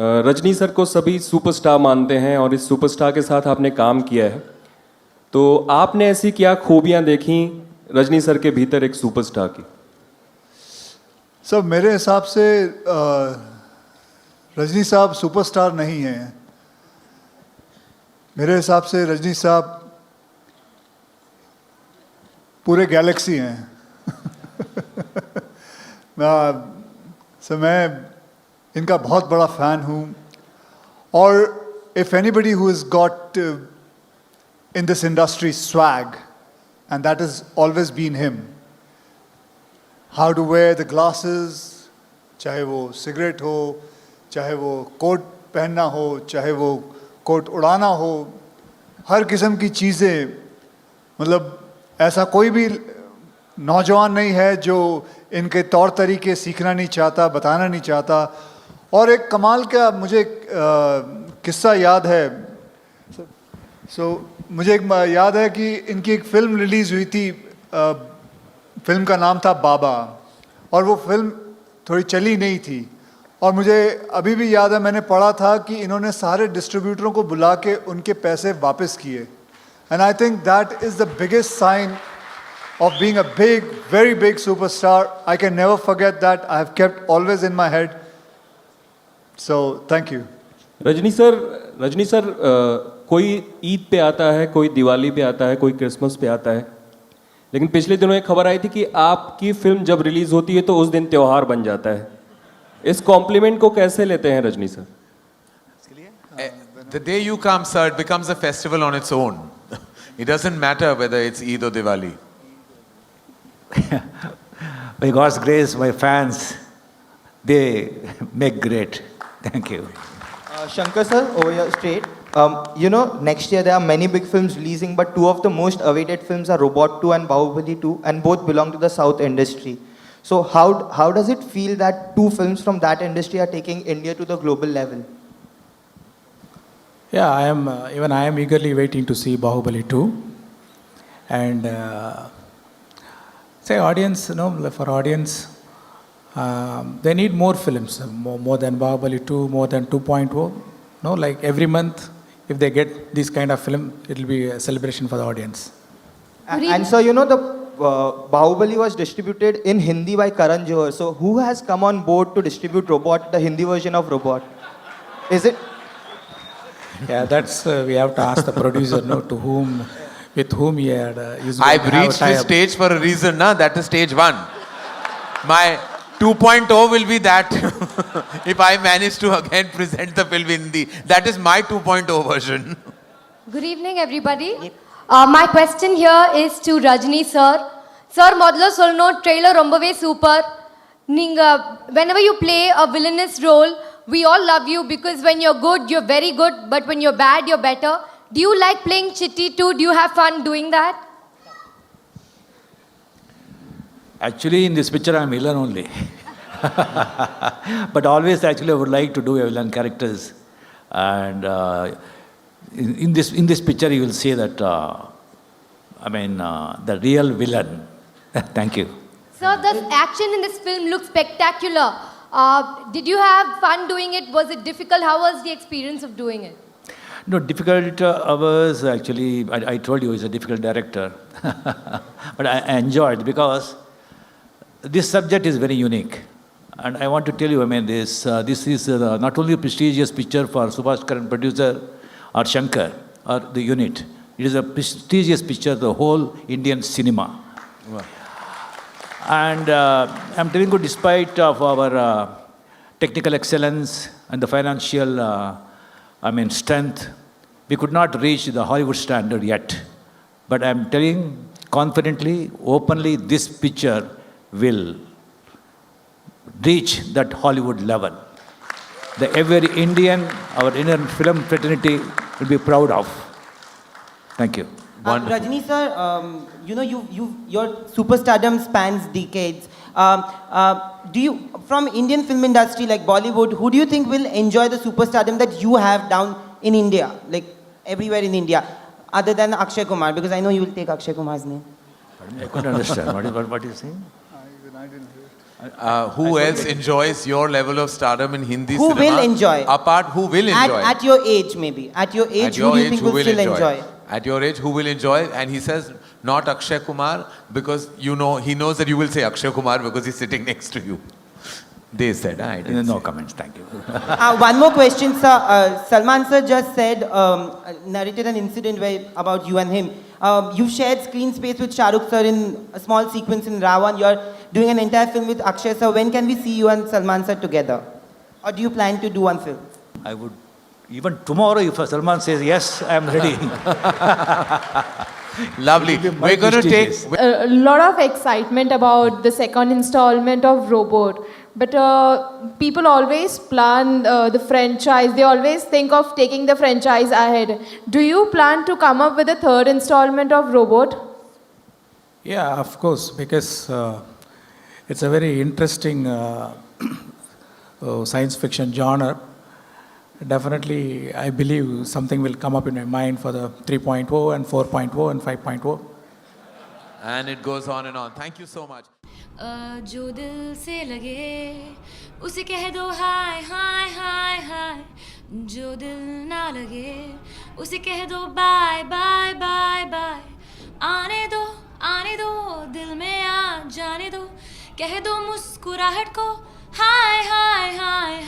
Rajni sir को सभी superstar मानते हैं और इस सुपरस्टार के साथ आपने काम किया है, तो आपने ऐसी क्या खूबियां देखी रजनी सर के भीतर एक सुपरस्टार की? सब मेरे हिसाब से रजनी साहब सुपरस्टार नहीं हैं। मेरे हिसाब से रजनी साहब पूरे गैलेक्सी हैं। मैं इनका बहुत बड़ा फ़ैन हूँ, और if anybody who is got in this industry swag, and that has always been him. How to wear the glasses, चाहे वो सिगरेट हो, चाहे वो कोट पहनना हो, चाहे वो कोट उड़ाना हो, हर किस्म की चीज़ें, मतलब ऐसा कोई भी नौजवान नहीं है जो इनके तौर तरीके सीखना नहीं चाहता, बताना नहीं चाहता। और एक कमाल का मुझे किस्सा याद है। मुझे एक याद है कि इनकी एक फ़िल्म रिलीज़ हुई थी, फ़िल्म का नाम था बाबा, और वो फिल्म थोड़ी चली नहीं थी। और मुझे अभी भी याद है, मैंने पढ़ा था कि इन्होंने सारे डिस्ट्रीब्यूटरों को बुला के उनके पैसे वापस किए। And I think that is the biggest sign of being a big, very big superstar. I can never forget that. I have kept always in my head. So, thank you. Rajni sir कोई ईद पे आता है, कोई दिवाली पे आता है, कोई Christmas पे आता है, लेकिन पिछले दिनों एक खबर आई थी कि आपकी फिल्म जब रिलीज होती है तो उस दिन त्योहार बन जाता है। इस कॉम्प्लीमेंट को कैसे लेते हैं Rajni sir? The day you come, sir, it becomes a festival on its own. It doesn't matter whether it's Eid or Diwali. By God's grace, my fans, they make great. Thank you. Shankar sir, over here straight. Next year there are many big films releasing, but two of the most awaited films are Robot 2 and Bahubali 2, and both belong to the South industry. So how does it feel that two films from that industry are taking India to the global level? Yeah, I am eagerly waiting to see Bahubali 2, and for audience, they need more films, more than Bahubali 2, more than 2.0. Like every month, if they get this kind of film, it will be a celebration for the audience. And so, the Bahubali was distributed in Hindi by Karan Johar. So who has come on board to distribute Robot, the Hindi version of Robot? Is it? Yeah, that's we have to ask the producer, with whom he had. I've reached this stage for a reason, na? That is stage 1. My 2.0 will be that. If I manage to again present the film in Hindi, that is my 2.0 version. Good evening, everybody. My question here is to Rajni sir. Sir, modlo solno trailer rombave super. Whenever you play a villainous role, we all love you because when you're good, you're very good, but when you're bad, you're better. Do you like playing Chitty too? Do you have fun doing that? Actually, in this picture, I'm villain only. But always, actually, I would like to do a villain characters. And in this picture, you will see that, the real villain. Thank you. Sir, the action in this film looks spectacular. Did you have fun doing it? Was it difficult? How was the experience of doing it? No, difficult hours, actually, I told you, he's a difficult director. But I enjoyed because this subject is very unique. And I want to tell you, this is not only a prestigious picture for Subhash Karan, producer, or Shankar, or the unit. It is a prestigious picture of the whole Indian cinema. Wow. And I'm telling you, despite of our technical excellence and the financial strength, we could not reach the Hollywood standard yet. But I'm telling confidently, openly, this picture will reach that Hollywood level. Every Indian, our Indian film fraternity will be proud of. Thank you. Rajni sir, your superstardom spans decades. Do you, from Indian film industry like Bollywood, who do you think will enjoy the superstardom that you have down in India, like everywhere in India, other than Akshay Kumar? Because I know you will take Akshay Kumar's name. I couldn't understand. What are you saying? I didn't hear it. Who else enjoys your level of stardom in Hindi Who cinema? will enjoy? Apart, who will enjoy? At your age, maybe. At your age, At your who do you age, think who will still enjoy? At your age, who will enjoy? And he says, not Akshay Kumar, because you know, he knows that you will say Akshay Kumar because he's sitting next to you. They said, I didn't No say. comments, thank you. One more question, sir. Salman sir just said, narrated an incident about you and him. You've shared screen space with Shah Rukh sir in a small sequence in Ravan. You're doing an entire film with Akshay sir. When can we see you and Salman sir together? Or do you plan to do one film? I would, even tomorrow, if Salman says yes, I am ready. Lovely. It will be my We're going to take... prestigious. A lot of excitement about the second installment of Robot. But people always plan the franchise. They always think of taking the franchise ahead. Do you plan to come up with a third installment of Robot? Yeah, of course, because it's a very interesting science fiction genre. Definitely, I believe something will come up in my mind for the 3.0 and 4.0 and 5.0. And it goes on and on. Thank you so much. जो दिल से लगे उसे कह दो हाय हाय हाय हाय जो दिल ना लगे उसे कह दो बाय बाय बाय बाय आने दो दिल में आ जाने दो कह दो मुस्कुराहट को हाय हाय हाय